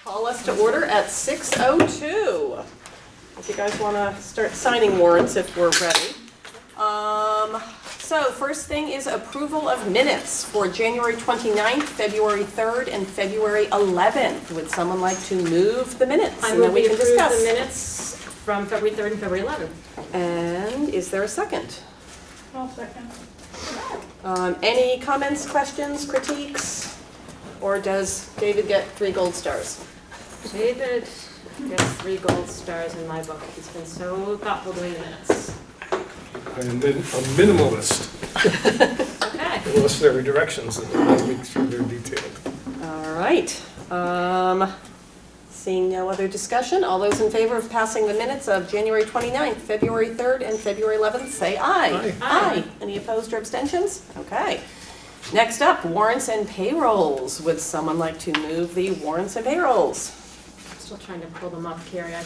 call us to order at 6:02. If you guys want to start signing warrants if we're ready. So first thing is approval of minutes for January 29th, February 3rd, and February 11th. Would someone like to move the minutes? I and then move we we can approve discuss. the minutes from February 3rd and February 11th. And is there a second? I'll second. Any comments, questions, critiques? Or does David get 3 gold stars? David gets 3 gold stars in my book. He's been so thoughtful doing the minutes. And then a minimalist, Okay. necessary directions, and I'll make sure they're detailed. All right. Seeing no other discussion, all those in favor of passing the minutes of January 29th, February 3rd, and February 11th, say aye. Aye. Aye. Any opposed or abstentions? Okay. Next up, warrants and payrolls. Would someone like to move the warrants and payrolls? I'm still trying to pull them up, Carrie. I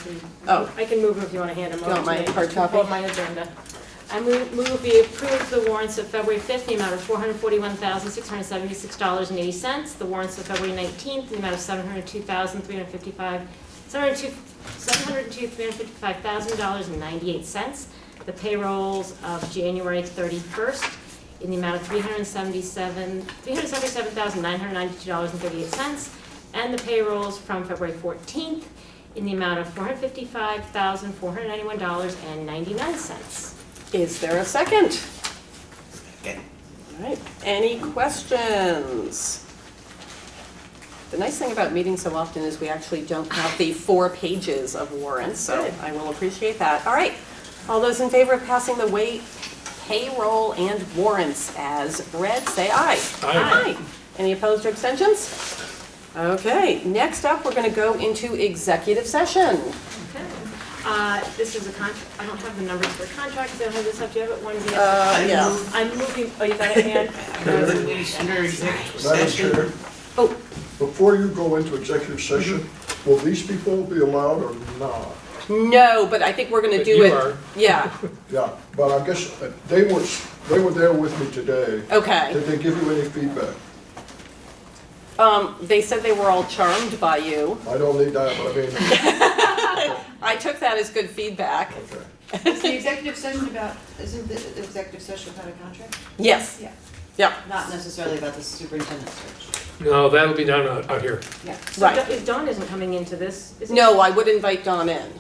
can move them if you want to hand them You over want to my me. hard I can copy? pull up my agenda. I move we approve the warrants of February 5th in the amount of $441,676.80. The warrants of February 19th in the amount of $702,355,98. The payrolls of January 31st in the amount of $377,992.38. And the payrolls from February 14th in the amount of $455,491.99. Is there a second? Second. All right. Any questions? The nice thing about meeting so often is we actually don't have the 4 pages of warrants, so Good. I will appreciate that. All right. All those in favor of passing the payroll and warrants as read, say aye. Aye. Any opposed or abstentions? Okay. Next up, we're going to go into executive session. Okay. This is a contract, I don't have the numbers for contracts, I don't have this up yet, but one of the. Yeah. I'm moving, oh, you got it, Ann? Under executive Madam session. Chair, Oh, before you go into executive session, will these people be allowed or not? no, but I think we're going to But do you it. are. Yeah. Yeah, but I guess they were there with me today. Okay. Did they give you any feedback? They said they were all charmed by you. I don't need that, but I mean, I took that as good feedback. okay. Is the executive session about, isn't the executive session about a contract? Yes. Yeah. Yeah. Not necessarily about the superintendent search. No, that'll be done out here. Yeah. So Right. If Dawn isn't coming into this, is it? No, I would invite Dawn in.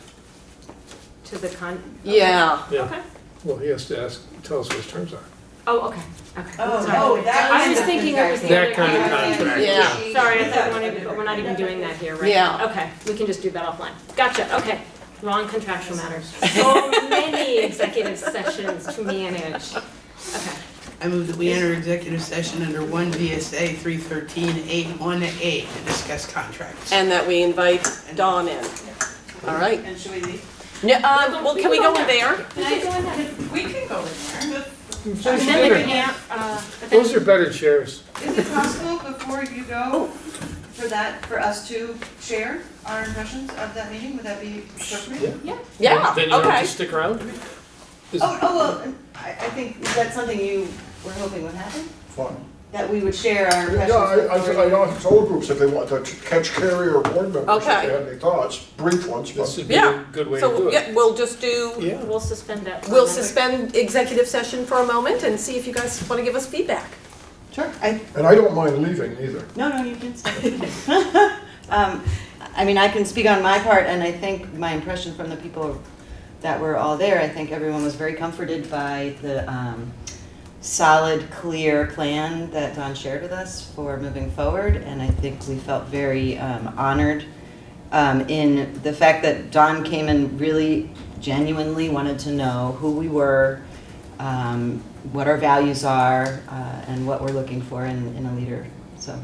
To the okay. Yeah. Yeah. Okay. Well, he has to tell us what his terms are. Oh, okay, okay. Oh, Sorry. oh, that I kind was of thinking it was the That other kind of contract. contract. Yeah. Sorry, I thought we're not even doing that here, right? Yeah. Okay, we can just do that offline. Gotcha, okay. Wrong contractual matters. So many executive sessions to manage. Okay. I move that we enter executive session under 1 VSA 313A1A to discuss contracts. And that we invite Dawn in. All right. And should we leave? No, well, can we go in there? We can go in there. We can go in there. And then they can't, but then- Those are better chairs. Is it possible before you go for us to share our impressions of that meeting? Would that be appropriate? Yeah. Yeah, Then you don't have okay. to stick around? Oh, well, I think that's something you were hoping would happen? Fine. That we would share our Yeah, impressions. I told groups if they want to catch Carrie or board members, if Okay. they had any thoughts, brief ones, This but would be Yeah. a good way to So, do it. yeah, we'll just do, Yeah. We'll suspend that. for a we'll moment. suspend executive session for a moment and see if you guys want to give us feedback. Sure. and I don't mind leaving either. No, you can stay. I mean, I can speak on my part, and I think my impression from the people that were all there, I think everyone was very comforted by the solid, clear plan that Dawn shared with us for moving forward, and I think we felt very honored in the fact that Dawn came and really genuinely wanted to know who we were, what our values are, and what we're looking for in a leader. So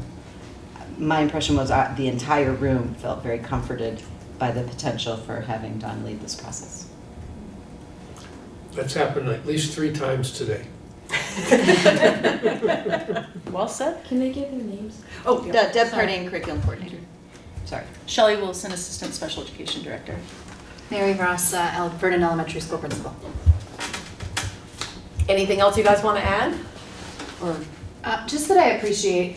my impression was the entire room felt very comforted by the potential for having Dawn lead this process. That's happened at least 3 times today. Well said. Can they give their names? Oh, Deb Carney and Curriculum Coordinator. Sorry. Shelley Wilson, Assistant Special Education Director. Mary Ross, Vernon Elementary School Principal. Anything else you guys want to add? Or Just that I appreciate,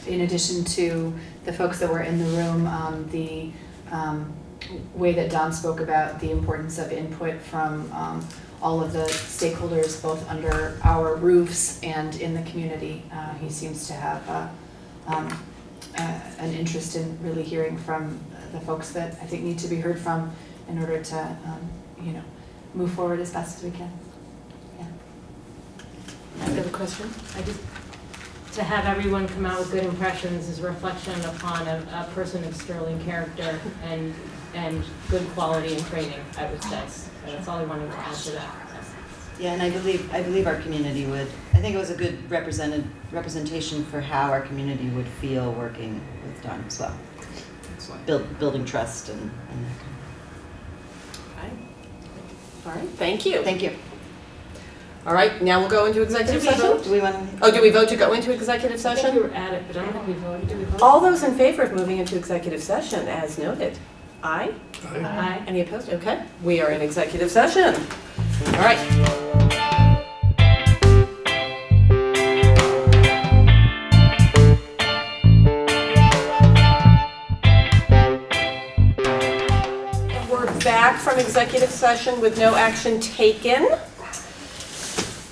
in addition to the folks that were in the room, the way that Don spoke about the importance of input from all of the stakeholders, both under our roofs and in the community. He seems to have an interest in really hearing from the folks that I think need to be heard from in order to, move forward as best as we can. Yeah. Any other question? To have everyone come out with good impressions is a reflection upon a person of sterling character and good quality and training, I would say. So that's all I wanted to add to that. Yeah, and I believe our community would, I think it was a good representation for how our community would feel working with Don as well. Building trust and that kind All right, thank you. of. Thank you. All right, now we'll go into executive Did we session. vote? Do we want to? Oh, do we vote to go into executive I think session? we were at it, but I don't think we voted. Did we vote? All those in favor of moving into executive session as noted? Aye? Aye. Any opposed? Okay, we are in executive session. All right. We're back from executive session with no action taken.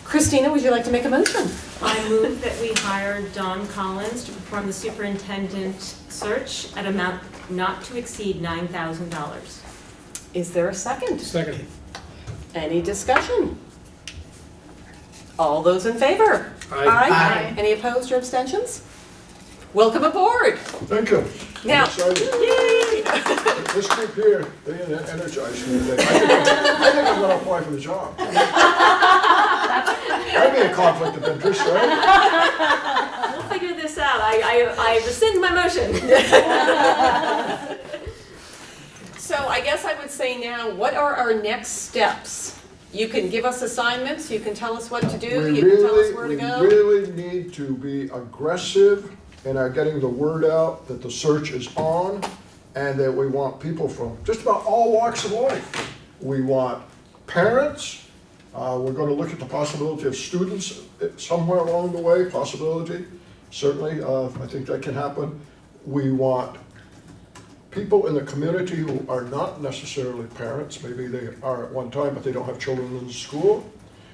Christina, would you like to make a motion? I move that we hire Dawn Collins to perform the superintendent search at amount not to exceed $9,000. Is there a second? Second. Any discussion? All those in favor? Aye. Aye. Any opposed or abstentions? Welcome aboard. Thank you. Now, I'm excited. yay! This group here, they energize me. I think I'm gonna apply for the job. That'd be a conflict of interest, right? We'll figure this out. I rescind my motion. So I guess I would say now, what are our next steps? You can give us assignments, you can tell us what to do, you can tell us where to go. We really need to be aggressive in our getting the word out that the search is on and that we want people from just about all walks of life. We want parents. We're going to look at the possibility of students somewhere along the way, possibility. Certainly, I think that can happen. We want people in the community who are not necessarily parents. Maybe they are at one time, but they don't have children in the school.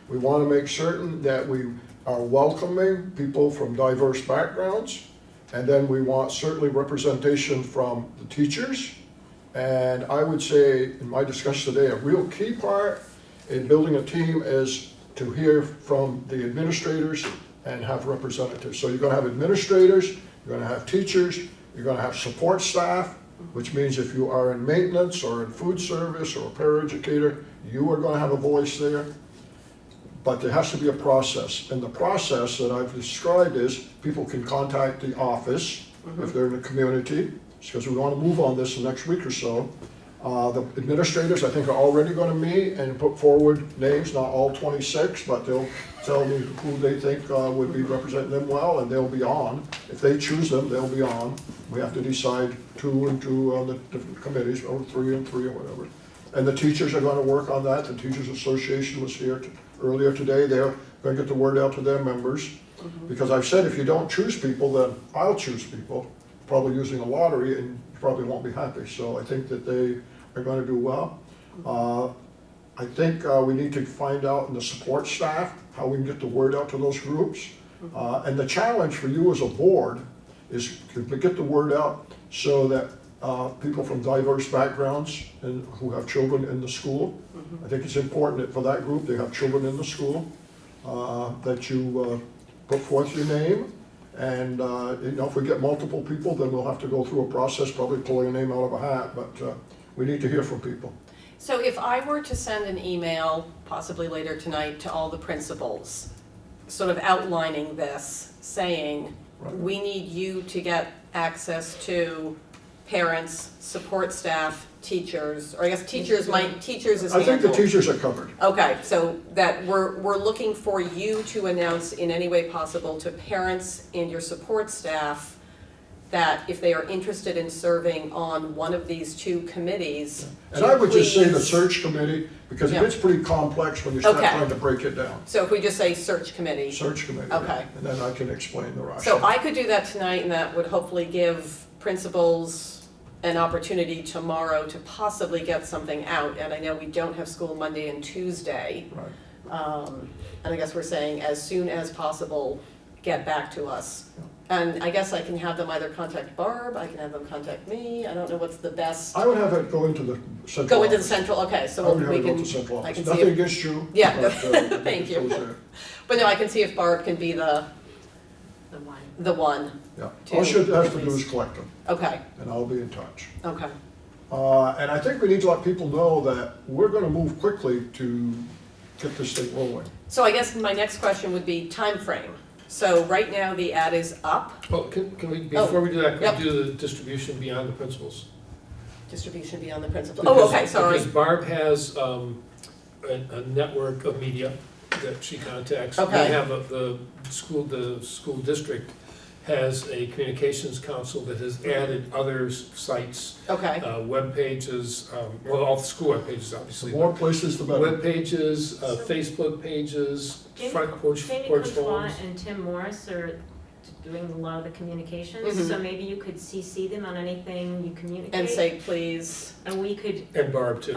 We want to make certain that we are welcoming people from diverse backgrounds. And then we want certainly representation from the teachers. And I would say, in my discussion today, a real key part in building a team is to hear from the administrators and have representatives. So you're going to have administrators, you're going to have teachers, you're going to have support staff, which means if you are in maintenance or in food service or a paraeducator, you are going to have a voice there. But there has to be a process. And the process that I've described is people can contact the office if they're in the community, because we want to move on this the next week or so. The administrators, I think, are already going to meet and put forward names, not all 26, but they'll tell me who they think would be representing them well, and they'll be on. If they choose them, they'll be on. We have to decide 2 and 2 on the different committees, or 3 and 3 or whatever. And the teachers are going to work on that. The Teachers Association was here earlier today. They're going to get the word out to their members. Because I've said if you don't choose people, then I'll choose people, probably using a lottery, and you probably won't be happy. So I think that they are going to do well. I think we need to find out in the support staff how we can get the word out to those groups. And the challenge for you as a board is to get the word out so that people from diverse backgrounds and who have children in the school. I think it's important that for that group, they have children in the school, that you put forth your name. And if we get multiple people, then we'll have to go through a process, probably pulling a name out of a hat, but we need to hear from people. So if I were to send an email, possibly later tonight, to all the principals, sort of outlining this, saying, we need you to get access to parents, support staff, teachers, or I guess teachers is I think the handled. teachers are covered. Okay, so that we're looking for you to announce in any way possible to parents and your support staff that if they are interested in serving on one of these 2 committees, And I would just say the please- search committee, because Yeah. it's pretty complex when you start Okay. trying to break it down. So if we just say search committee. Search committee. Okay. And then I can explain the rationale. So I could do that tonight, and that would hopefully give principals an opportunity tomorrow to possibly get something out, and I know we don't have school Monday and Tuesday. Right. And I guess we're saying as soon as possible, get back to us. And I guess I can have them either contact Barb, I can have them contact me, I don't know what's the best. I would have it go into the central Go into the office. central, okay, I so would have we it go to can, the central I office. can see Nothing if, against you. Yeah, but, thank it you. goes there. but no, I can see if Barb can be the one, Yeah, To- all she has to do is collect them, okay, and I'll be in touch. okay. And I think we need to let people know that we're gonna move quickly to get this thing rolling. So I guess my next question would be time frame. So right now, the ad is up, Well, can we, before we do that, Yep. can we do the distribution beyond the principals? distribution beyond the principal. Because- Oh, okay, sorry. Because Barb has a network of media that she contacts. Okay. We have the school district has a communications council that has added other sites, Okay, web pages, well, all the school web pages, The obviously. more places, the better. Web pages, Facebook pages, front porch forums. and Tim Morris are doing a lot of the communications, Mhm. so maybe you could CC them on anything you communicate. and say please, And we could, And Barb too.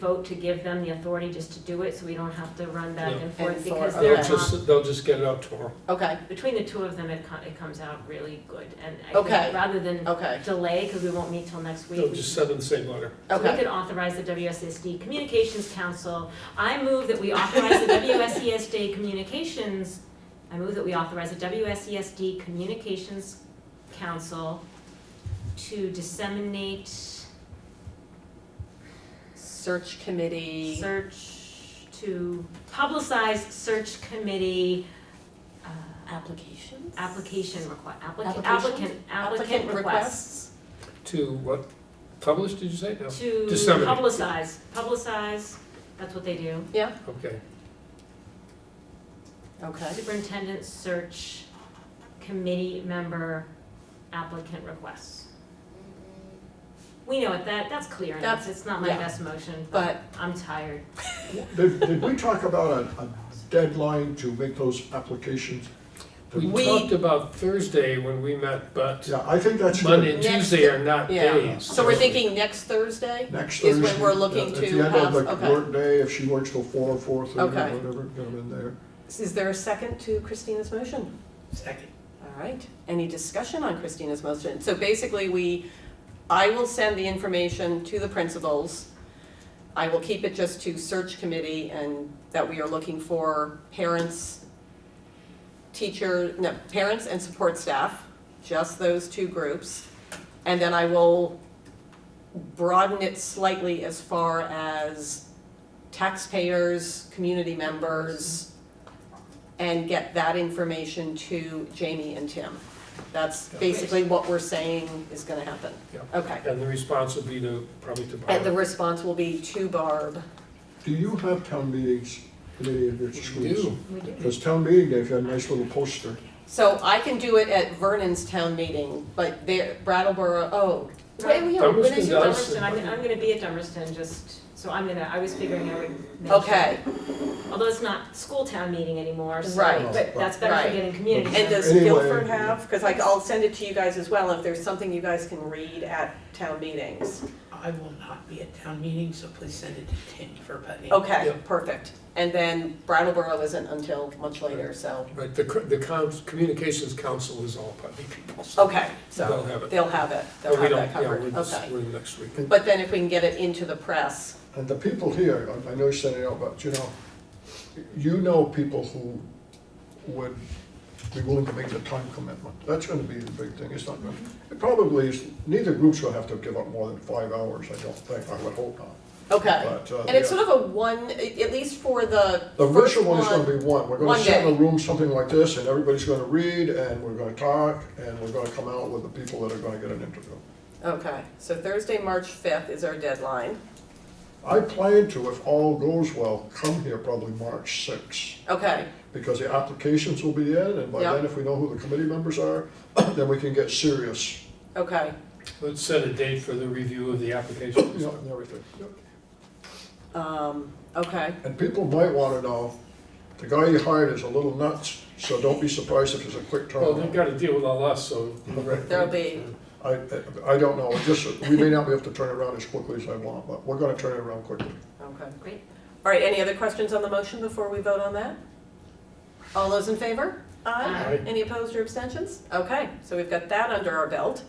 vote to give them the authority just to do it, so we don't have to run back Yeah. and forth, And because for- they're okay. not, They'll just get it out tomorrow. okay, between the two of them, it comes out really good, and I Okay. think rather than okay, delay, because we won't meet till next week. They'll just send them the same letter. So we okay. could authorize the WSESD Communications Council. I move that we authorize the WSESD Communications, I move that we authorize the WSESD Communications Council to disseminate Search committee, to publicize search committee applications? applicant requests. To what? Publish, did you say? No. To Disseminate. publicize, that's what they do. Yeah, Okay. okay, Superintendent search committee member applicant requests. We know it, that's clear enough, That's- it's not my yeah. best motion, but, but I'm tired. Did we talk about a deadline to make those applications? We- Talked about Thursday when we met, but Yeah, I think that's Monday good. and Next- Tuesday are not yeah. days. So we're thinking next Thursday? Next is Thursday. when we're looking At to the end have- of the okay. work day, if she works till 4 or 4:30, Okay. whatever, get them in there. Is there a second to Christina's motion? Second. All right, any discussion on Christina's motion? So basically, I will send the information to the principals. I will keep it just to search committee and that we are looking for parents, parents and support staff, just those two groups. And then I will broaden it slightly as far as taxpayers, community members, and get that information to Jamie and Tim. That's basically what we're saying is gonna happen. Yeah. Okay. And the response would be probably to And the Barb. response will be to Barb. Do you have town meetings in any of your schools? We do. We do. Because town meeting day, if you had a nice little poster. So I can do it at Vernon's town meeting, but there, Brattleboro, oh. Wait, when is your Dummerston does. I'm gonna be at Dummerston, so I was figuring I would mention. Okay, Although it's not school town meeting anymore, so, Right. but that's better for Right. getting community and does members. Anyway, Guilford have, because I'll send it to you guys as well, if there's something you guys can read at town meetings. I will not be at town meeting, so please send it to Tim for Putney. Okay, Yeah. perfect. And then Brattleboro isn't until much later, so, Right, the communications council is all Putney people. so okay, so They'll have it. they'll have it, But they'll we have don't, that yeah, covered, we're just, okay. we're next week. But then if we can get it into the press, And the people here, I know you're sending out, but you know people who would be willing to make the time commitment. That's gonna be the big thing, it's not gonna, it probably is, neither group's gonna have to give up more than 5 hours, I don't think, I would hope not. okay. But, And it's yeah. sort of a one, at least for the The first virtual one is gonna be one, we're one gonna sit in a day. room, something like this, and everybody's gonna read, and we're gonna talk, and we're gonna come out with the people that are gonna get an interview. Okay, so Thursday, March 5th is our deadline. I plan to, if all goes well, come here probably March 6th, Okay, because the applications will be in, and by Yeah. then, if we know who the committee members are, then we can get serious, okay. Let's set a date for the review of the application. you know, and everything. Yep. Okay, And people might wanna know, the guy you hired is a little nuts, so don't be surprised if there's a quick Well, they've turnaround. got to deal with all us, so. there'll be, I don't know, we may not be able to turn it around as quickly as I want, but we're gonna turn it around quickly. Okay. Great. All right, any other questions on the motion before we vote on that? All those in favor? Aye. Any opposed or abstentions? Okay, so we've got that under our belt.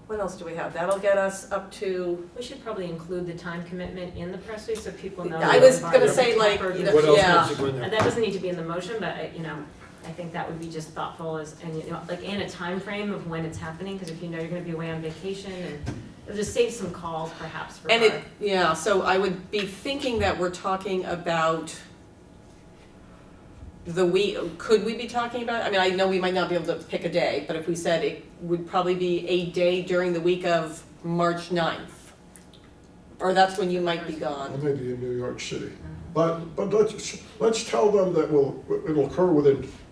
What else do we have? That'll get us up to, We should probably include the time commitment in the press release so people know. I was that gonna it's say, like, proper. you know, What else yeah. needs to go in there? That doesn't need to be in the motion, but, I think that would be just thoughtful and, and a time frame of when it's happening, because if you know you're gonna be away on vacation, and it'll just save some calls perhaps for. and yeah, so I would be thinking that we're talking about could we be talking about, I mean, I know we might not be able to pick a day, but if we said it would probably be a day during the week of March 9th, or that's when you might be I gone. may be in New York City. But let's tell them that it'll occur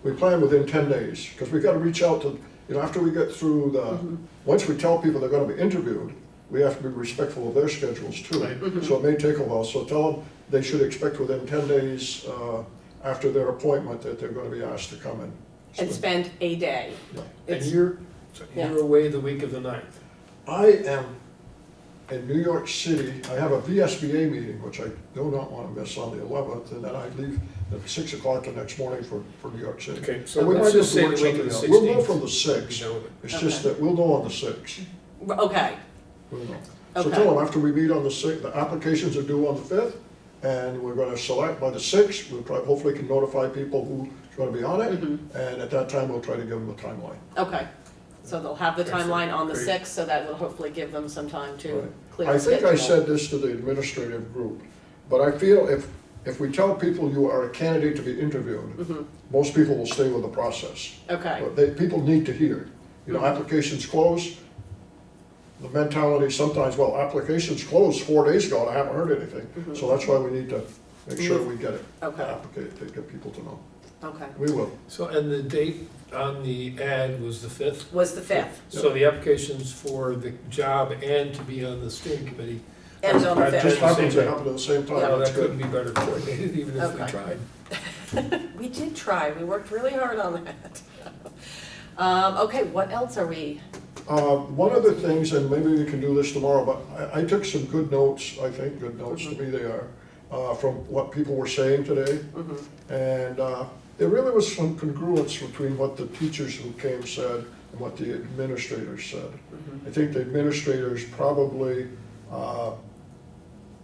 we plan within 10 days, because we gotta reach out to, after we get through once we tell people they're gonna be interviewed, we have to be respectful of their schedules too. So it may take a while, so tell them they should expect within 10 days, after their appointment, that they're gonna be asked to come in. And spend a day. Yeah. And It's- you're Yeah. away the week of the 9th. I am in New York City. I have a VSBA meeting, which I do not want to miss on the 11th, and then I leave at 6 o'clock the next morning for New York City. Okay, so And we let's might just have say to the work week of the something out. 16th. We'll know from the Be 6th. done with it. It's just that we'll know on the 6th. Okay, We'll know. So Okay. tell them after we meet on the 6th, the applications are due on the 5th, and we're gonna select by the 6th. We'll hopefully can notify people who's gonna be on it, and at that time, we'll try to give them a timeline. okay. So they'll have the Excellent. timeline on the Great. 6th, so that will hopefully give them some time to Right. clear I the think schedule. I said this to the administrative group, but I feel if we tell people you are a candidate to be interviewed, most people will stay with the process. Okay, But people need to hear. Applications close. The mentality sometimes, well, applications closed 4 days ago and I haven't heard anything. So that's why we need to make sure we get it. Okay. To get people to know. okay. We will. So, and the date on the ad was the 5th? Was the 5th, So the applications for the job and to be on the steering committee. ends on the I It 5th. just happens to happen at the same time. Well, That's that couldn't good. be better coordinated, even if we Okay. tried. We did try, we worked really hard on that. Okay, what else are we, One of the things, and maybe we can do this tomorrow, but I took some good notes, I think, good notes to me they are, from what people were saying today. And there really was some congruence between what the teachers who came said and what the administrators said. I think the administrators probably,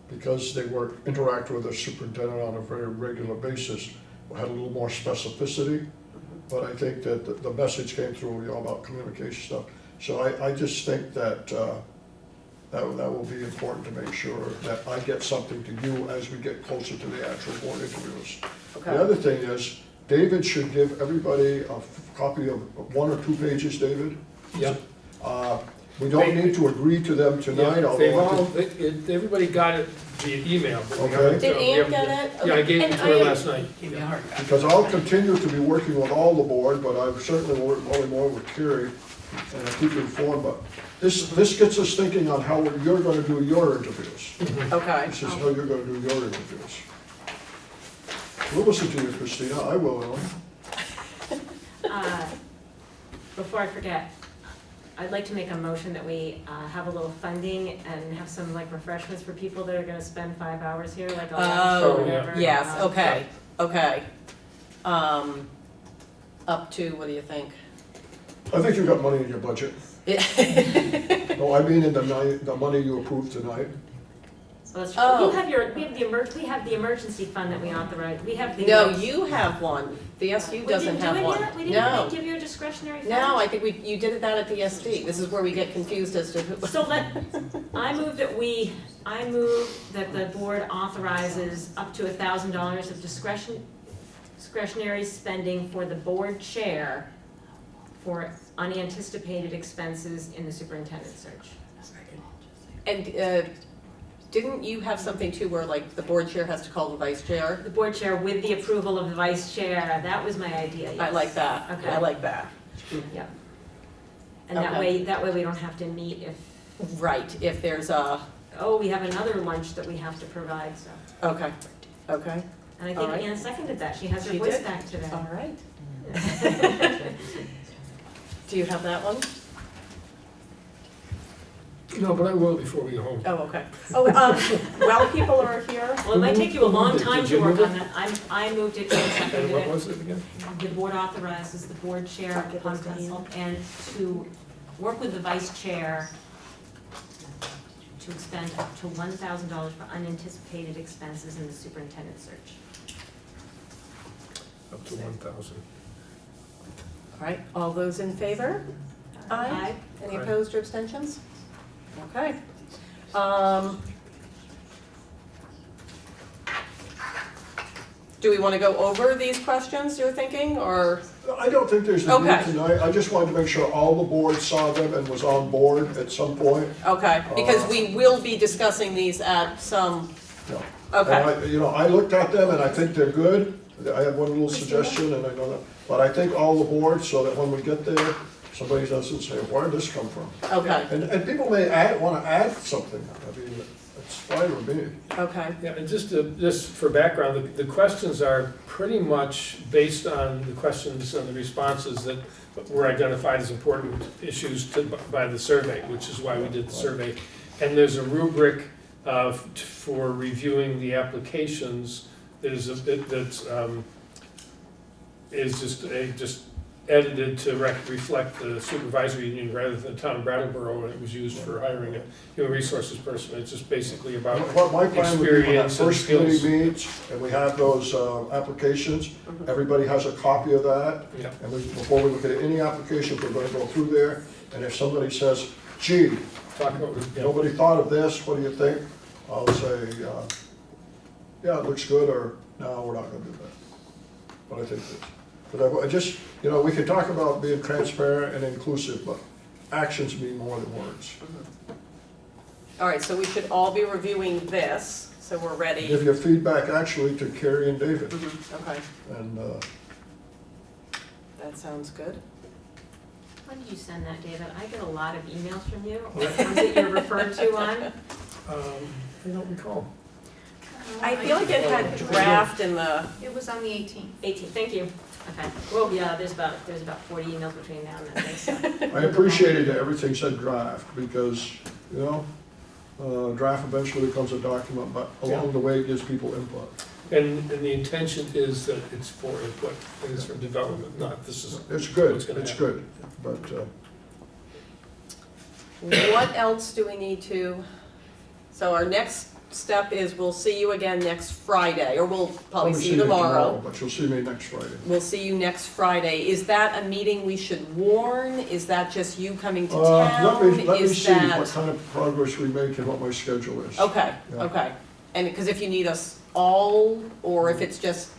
because they were interacting with the superintendent on a very regular basis, had a little more specificity. But I think that the message came through, about communication stuff. So I just think that that will be important to make sure that I get something to you as we get closer to the actual board interviews. okay, The other thing is, David should give everybody a copy of 1 or 2 pages, David. Yep. We don't need to agree to them tonight, Yeah, although. they've I all, think- everybody got it via email, but we Okay. haven't. Did we Ann haven't- get it? Yeah, I gave it And to her I- last night. Give me a hard copy. Because I'll continue to be working with all the board, but I've certainly worked more with Carrie, and I'll keep you informed, but this gets us thinking on how you're gonna do your interviews. okay. This is how you're gonna do your interviews. We'll listen to you, Christina, I will, Ellen. Before I forget, I'd like to make a motion that we have a little funding and have some like refreshments for people that are gonna spend 5 hours here, like a lunch or Oh, whatever. yes, okay, okay. Up to, what do you think? I think you've got money in your budget. No, I mean in the money you approved tonight. So that's, Oh. we have the emergency fund that we authorized, we have the. No, you have one, the SU doesn't have one. We didn't No, give you a discretionary fund? no, I think you did that at the SD, this is where we get confused as to who. So I move that the board authorizes up to $1,000 of discretionary spending for the board chair for unanticipated expenses in the superintendent search. And, didn't you have something too where like the board chair has to call the vice chair? The board chair with the approval of the vice chair, that was my idea, yes. I like that, Okay. I like that. Yeah. And that Okay. way we don't have to meet if, Right, if there's a, oh, we have another lunch that we have to provide, so. okay, okay. And I All think right. Ann seconded that. She has her She voice did. back today. All right. Do you have that one? No, but I will before we go home. Oh, okay. Oh, while people are here, Well, it might take you a long Did time you to work move on it? that. I moved it, Ann And seconded what it. was it again? The board authorizes the board chair I'll give upon this to Ian. consult and to work with the vice chair to expend up to $1,000 for unanticipated expenses in the superintendent search. Up to 1,000. all right, all those in favor? Aye. Any Aye. opposed or abstentions? Okay. Do we want to go over these questions you're thinking, or? I don't think there's a need Okay. tonight. I just wanted to make sure all the board saw them and was on board at some point. Okay, because we will be discussing these at some, Yeah. okay, And I looked at them and I think they're good. I have one little suggestion and I know that, but I think all the boards, so that when we get there, somebody doesn't say, where did this come from? okay, And people may want to add something. I mean, it's fine with me. okay, Yeah, and just for background, the questions are pretty much based on the questions and the responses that were identified as important issues by the survey, which is why we did the survey. And there's a rubric for reviewing the applications that is just edited to reflect the supervisory union rather than the town of Brattleboro, and it was used for hiring a human resources person. It's just basically about What my plan would be when that experience and first committee skills. meets and we have those applications, everybody has a copy of that. Yeah. And before we look at any applications, we're going to go through there. And if somebody says, gee, Talk about, yeah. nobody thought of this, what do you think? I'll say, yeah, it looks good, or no, we're not going to do that. But I think this. But I just, we can talk about being transparent and inclusive, but actions mean more than words. all right, so we should all be reviewing this, so we're ready. Give your feedback actually to Carrie and David. Okay, And that sounds good. When did you send that, David? I get a lot of emails from you, the ones that you're referred to on. I don't recall. I feel like it had draft in the, It was on the 18th. 18, thank you. Okay, well, yeah, there's about 40 emails between now and then, so. I appreciated that everything said draft, because, draft eventually becomes a document, but along the way it gives people input. And the intention is that it's for input, and it's for development, not this is. It's good, what's gonna it's happen. good, but, what else do we need to? So our next step is we'll see you again next Friday, or we'll probably see you tomorrow. But you'll see me next Friday. We'll see you next Friday. Is that a meeting we should warn? Is that just you coming to Let town? me Is see what that? kind of progress we make and what my schedule is. Okay, Yeah. okay. And because if you need us all, or if it's just,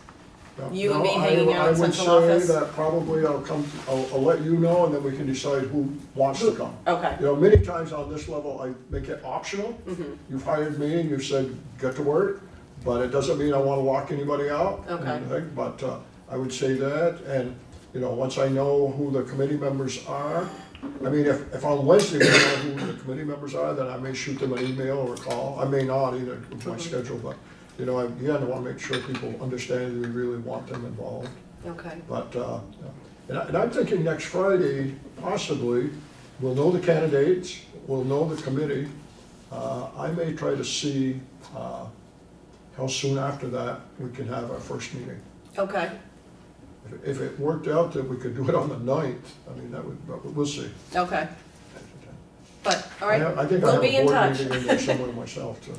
Yeah. you and No, me hanging out in central I would office? say that probably I'll let you know, and then we can decide who wants to come. okay. Many times on this level, I make it optional. Mhm. You've hired me and you've said, get to work, but it doesn't mean I want to lock anybody out. or Okay. anything. But I would say that, and, once I know who the committee members are, I mean, if on Wednesday we know who the committee members are, then I may shoot them an email or a call. I may not either with my schedule, but, again, I want to make sure people understand that we really want them involved. Okay. But, and I'm thinking next Friday, possibly, we'll know the candidates, we'll know the committee. I may try to see how soon after that we can have our first meeting. Okay, If it worked out that we could do it on the 9th, I mean, that would, but we'll see. okay. But, all I right, think I we'll have be a in board touch. meeting in there somewhere myself, too.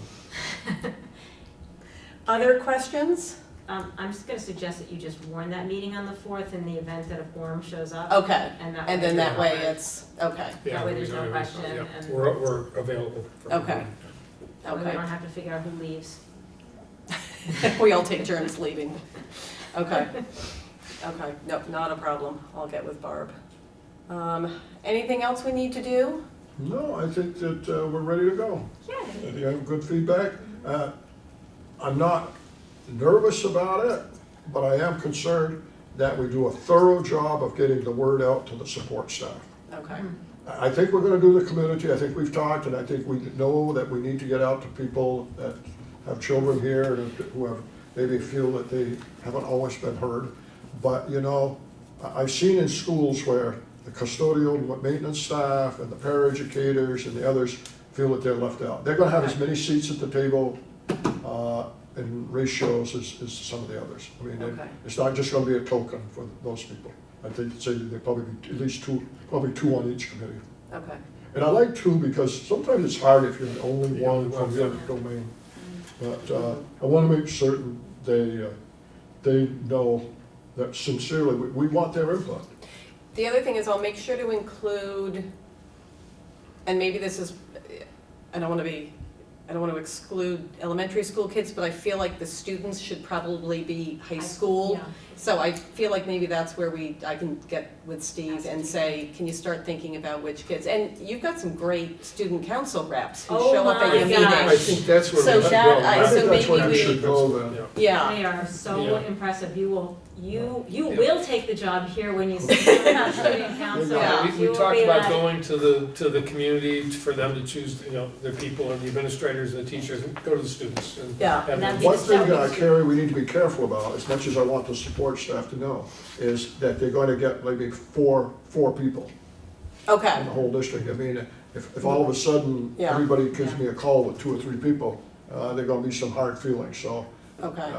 Other questions? I'm just gonna suggest that you just warn that meeting on the 4th in the event that a quorum shows up. Okay, And and then that way it's, okay, Yeah, That way there's we no don't- question, yeah, and- We're available. for- Okay. that way we okay. don't have to figure out who leaves. We all take turns leaving. Okay, okay, nope, not a problem. I'll get with Barb. Anything else we need to do? No, I think that we're ready to go. Yeah. If you have good feedback, I'm not nervous about it, but I am concerned that we do a thorough job of getting the word out to the support staff. Okay, I think we're gonna do the community, I think we've talked, and I think we know that we need to get out to people that have children here and who have maybe feel that they haven't always been heard. But, you know, I've seen in schools where the custodial maintenance staff and the paraeducators and the others feel that they're left out. They're gonna have as many seats at the table, in ratios as some of the others. I mean, Okay. it's not just gonna be a token for those people. I think, say, there probably be at least probably two on each committee. Okay. And I like two because sometimes it's hard if you're the only The one only from one, your yeah. domain. But I want to make certain they know that sincerely, we want their input. The other thing is I'll make sure to include, and maybe this is, I don't want to exclude elementary school kids, but I feel like the students should probably be high school. Yeah. So I feel like maybe that's where I can get with Steve and say, can you start thinking about which kids? And you've got some great student council reps who Oh show up at my your gosh. meetings. I think that's where So we should that- go. I- I so think that's where maybe we should go then. Yeah, They are so Yeah. impressive. You Yeah. will take the job here when you sit down with student council. Yeah. You We will talked be about like, going to the community for them to choose, you know, their people and the administrators and the teachers, and go to the students and Yeah. have them. That'd be One the thing, stuff. Carrie, we need to be careful about, as much as I want the support staff to know, is that they're going to get maybe four people in okay, the whole district. I mean, if all of a sudden, Yeah. everybody gives me a call with 2 or 3 people, there are going to be some hard feelings, so. okay.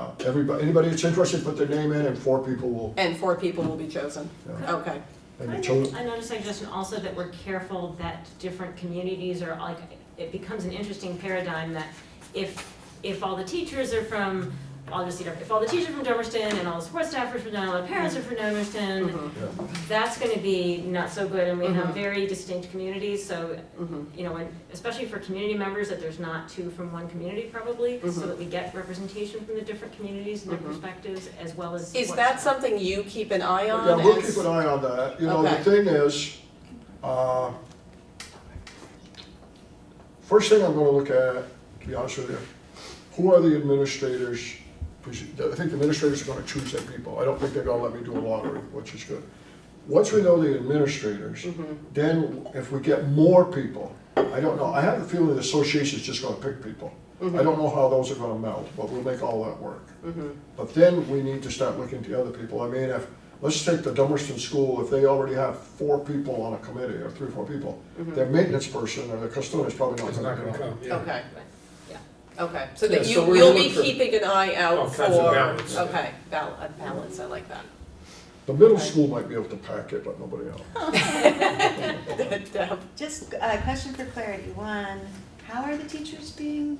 Anybody that's interested, put their name in and 4 people will, And 4 people will be chosen. Yeah. Okay, and I the children. make another suggestion also that we're careful that different communities are like, it becomes an interesting paradigm that if all the teachers are from, I'll just see, if all the teachers are from Dummerston and all the support staff are from Dummerston, all the parents are from Dummerston, mhm, that's gonna be not so good, and we have Mhm. very distinct communities, so, mhm, you know, and especially for community members, that there's not 2 from one community probably, so Mhm. that we get representation from the different communities and their Mhm. perspectives, as well as. Is support that staff. something you keep an eye on? Yeah, we'll as- keep an eye on that. You know, the Okay. thing is, first thing I'm gonna look at, to be honest with you, who are the administrators? I think the administrators are gonna choose their people. I don't think they're gonna let me do a lottery, which is good. Once we know the administrators, Mhm, then if we get more people, I don't know, I have the feeling the association's just gonna pick people. I don't know how those are gonna melt, but we'll make all that work. mhm, But then we need to start looking to other people. I mean, let's take the Dummerston School, if they already have 4 people on a committee, or 3 or 4 people, their maintenance person or their custodian is probably not It's gonna not gonna come. come, yeah. okay. Yeah. Okay, so Yeah, that so you, we're you'll gonna be look for keeping an eye out all for. kinds of balance. Okay, balance, I like that. The middle school might be able to pack it, but nobody else. Deb? Just a question for clarity. One, how are the teachers being?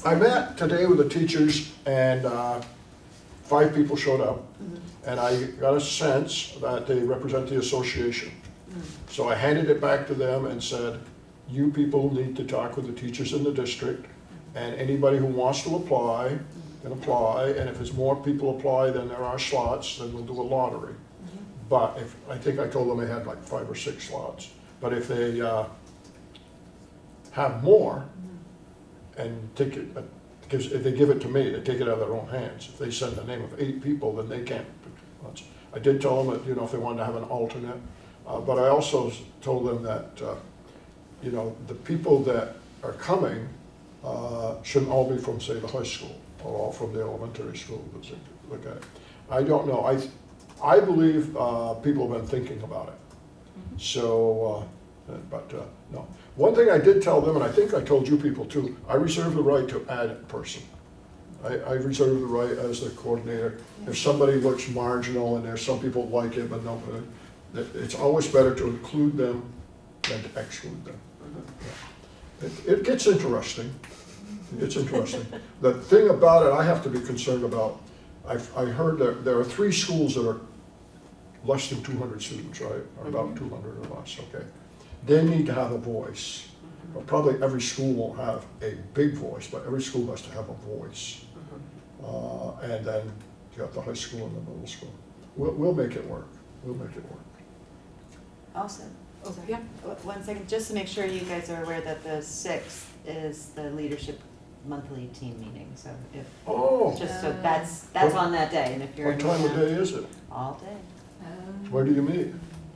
I met today with the teachers and 5 people showed up. And I got a sense that they represent the association. So I handed it back to them and said, you people need to talk with the teachers in the district, and anybody who wants to apply can apply, and if it's more people apply than there are slots, then we'll do a lottery. But I think I told them they had like 5 or 6 slots. But if they have more and take it, because if they give it to me, they take it out of their own hands. If they send the name of 8 people, then they can't pick slots. I did tell them that, you know, if they wanted to have an alternate, but I also told them that, you know, the people that are coming shouldn't all be from, say, the high school, or all from the elementary school, that they look at it. I don't know, I believe people have been thinking about it. So, no. One thing I did tell them, and I think I told you people too, I reserve the right to add a person. I reserve the right as the coordinator. If somebody looks marginal and there's some people like it, but no, it's always better to include them than to exclude them. It gets interesting. It gets interesting. The thing about it I have to be concerned about, I heard that there are 3 schools that are less than 200 students, right? Or about 200 or less, okay? They need to have a voice. Well, probably every school won't have a big voice, but every school has to have a voice. And then you have the high school and the middle school. We'll make it work. We'll make it work. Also, sorry. Yeah. 1 second, just to make sure you guys are aware that the 6th is the leadership monthly team meeting, so if, Oh, just so that's on that day, and if you're what in time of town, day is it? all day, Where do you meet?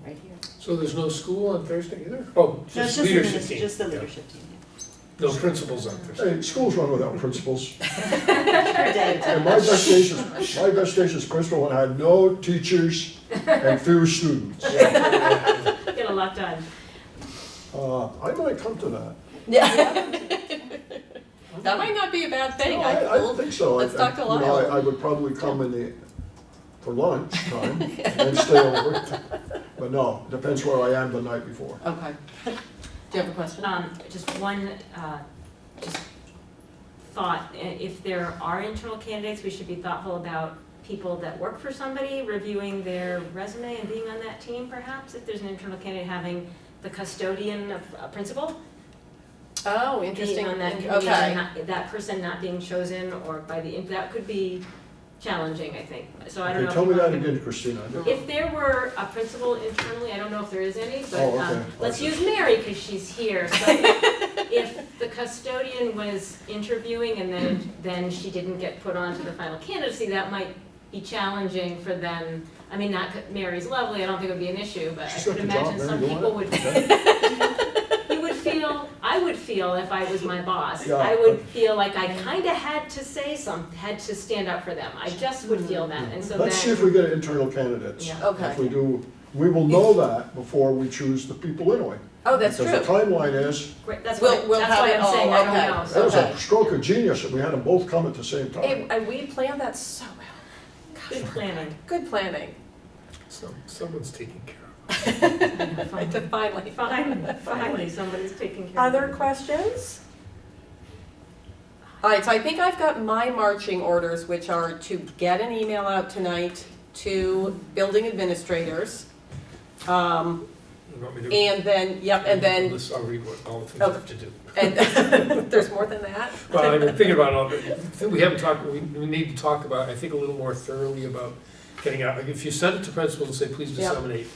right here. So there's no school on Thursday either? Oh, No, it's just leadership the team. just the Yeah. leadership team, No principals on Thursday. Hey, schools run without principals. For Dave. And my best days as principal when I had no teachers and few students. Get a lot done. I might come to that. Yeah. That might not be a bad thing. No, I don't think so. Let's talk to You know, Lyle. I would probably come for lunch time and then stay over. But no, it depends where I am the night before. Okay. Do you have a question? Just one, just thought, if there are internal candidates, we should be thoughtful about people that work for somebody, reviewing their resume and being on that team perhaps, if there's an internal candidate having the custodian of a principal. Oh, interesting. Being on that committee, Okay. and that person not being chosen or by that could be challenging, I think. So I don't know. Okay, if tell you me that want to- again, Christina. If there were a principal internally, I don't know if there is any, but Oh, okay. let's use Mary because she's here. So if the custodian was interviewing and then she didn't get put onto the final candidacy, that might be challenging for them. I mean, Mary's lovely, I don't think it would be an issue, but I She's could got the job, imagine some Mary, go people on. would, I would feel if I was my boss, Yeah. I would feel like I kinda had to had to stand up for them. I just would feel that, and so Let's see if then, we get internal candidates. Yeah. Okay. If we do, we will know that before we choose the people anyway. Oh, that's Because true. the timeline is, great, that's We'll why have it I'm saying all, I don't okay. know. that was Okay. a stroke of genius that we had them both come at the same time. And we planned that so well. Good planning. Good planning. Someone's taking care of Finally. Finally, somebody's taking care of Other it. questions? All right, so I think I've got my marching orders, which are to get an email out tonight to building administrators. You want me to? And then, and then, I'll read all the things I have to do. and there's more than that? Well, I've been thinking about it all, but I think we haven't talked, we need to talk about, I think, a little more thoroughly about getting out. Like, if you send it to principals and say, please Yep. disseminate,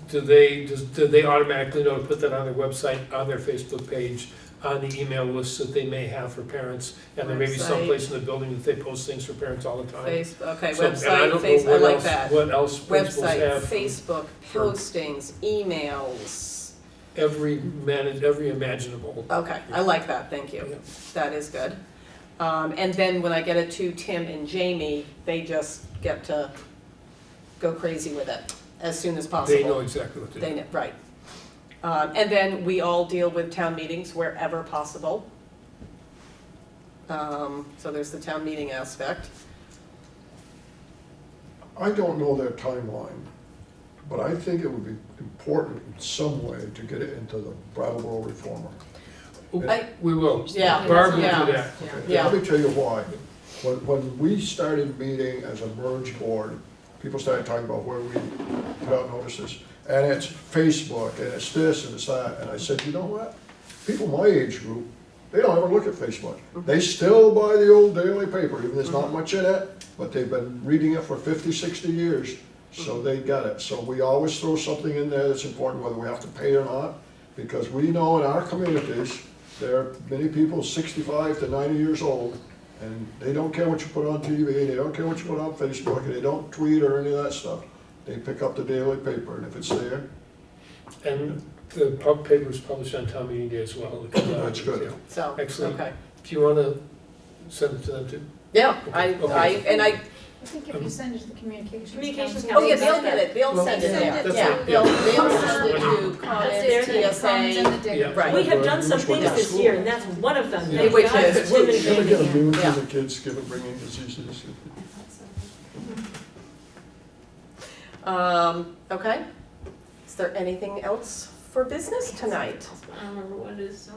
do they automatically know to put that on their website, on their Facebook page, on the email lists that they may have for parents? And there may be Website. someplace in the building that they post things for parents all the time. Okay, So- and I website, don't know I what like else- that. What else principals Website, have. Facebook, for- postings, emails. Every imaginable. Okay, I like that, thank Yeah. you. That is good. And then when I get it to Tim and Jamie, they just get to go crazy with it as soon as possible. They know exactly what to do. They know, right. And then we all deal with town meetings wherever possible. So there's the town meeting aspect. I don't know their timeline, but I think it would be important in some way to get it into the Brattleboro Reformer. We will. Yeah. Barb will do Yeah. that. Okay, Yeah. Let me tell you why. When we started meeting as a merged board, people started talking about where we put out notices. And it's Facebook, and it's this, and it's that. And I said, you know what? People my age group, they don't ever look at Facebook. They still buy the old daily paper, even there's not much in it, but they've been reading it for 50, 60 years. So they got it. So we always throw something in there that's important, whether we have to pay or not. Because we know in our communities, there are many people 65 to 90 years old, and they don't care what you put on TV, they don't care what you put on Facebook, and they don't tweet or any of that stuff. They pick up the daily paper, and if it's there, And the paper is published on town meeting day as well. It comes out. That's good. Yeah. So, Excellent. okay. Do you want to send it to them too? Yeah, Okay. I, I think if you send it to the communications Communications council. oh yeah, they'll get it, they'll send it there. That's Yeah, right. they'll Yeah. send it to comments, there. TSA. Yeah. Right. We have done some Which one things is this school? year, and that's one of them. Yeah. Thank Which God is- for Tim and you ever get a Jamie. moon Yeah. from the kids, bringing diseases? Okay. Is there anything else for business tonight? I don't remember what it is, so.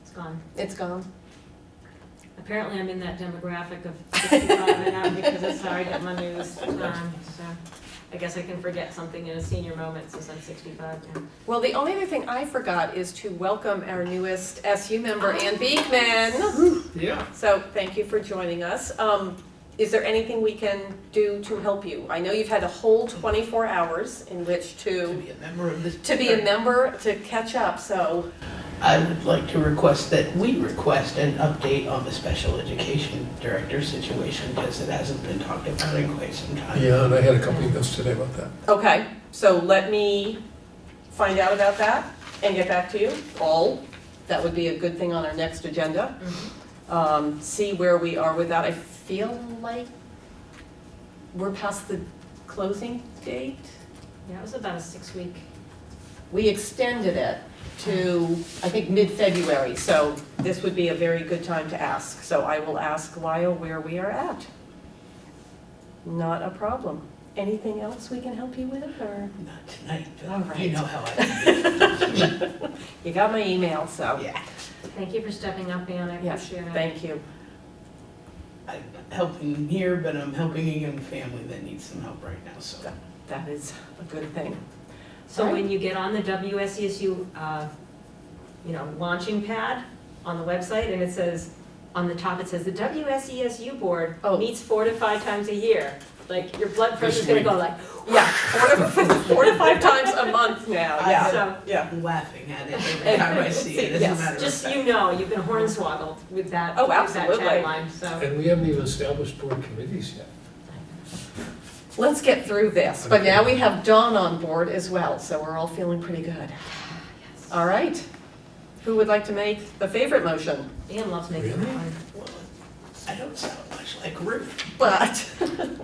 It's gone. It's gone. Apparently I'm in that demographic of 65 and up because it's hard to get my news, so I guess I can forget something in a senior moment since I'm 65 now. Well, the only other thing I forgot is to welcome our newest SU member, Ann Beekman. Yeah. So thank you for joining us. Is there anything we can do to help you? I know you've had a whole 24 hours in which To be a member of this. to be a member, to catch up, so. I would like to request that we request an update on the special education director situation, because it hasn't been talked about in quite some time. Yeah, and I had a couple emails today about that. Okay, so let me find out about that. and get back to you, all. That would be a good thing on our next agenda. See where we are with that. I feel like we're past the closing date. Yeah, it was about a 6-week. We extended it to, I think, mid-February, so this would be a very good time to ask. So I will ask Lyle where we are at. Not a problem. Anything else we can help you with, or? Not tonight, All but right. you know how I You got my email, so. do. Yeah. Thank you for stepping up, Ann, I Yes, appreciate it. thank you. I'm helping here, but I'm helping a young family that needs some help right now, so. That is a good thing. So All right. when you get on the WSESU, launching pad on the website, and it says, on the top, it says, the WSESU board Oh. meets 4 to 5 times a year. Like, your blood pressure's gonna go like, Yeah, 4 to 5 times a month now, yeah. so, Yeah. I'm laughing at it every time I see it, as a Yes, matter of just so fact. you know, you've been hornswoggled with that, Oh, with that absolutely. tagline, so. And we haven't even established board committees yet. Let's get through this, but now we have Dawn on board as well, so we're all feeling pretty good. All right. Who would like to make the favorite motion? Ann loves making Really? fun. Well, I don't sound much like Ruth. But,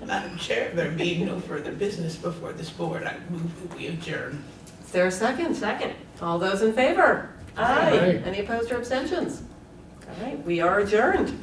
Madam Chair, there being no further business before this board, I move that we adjourn. is there a second? Second. All those in favor? Aye. Any opposed or abstentions? All right, we are adjourned.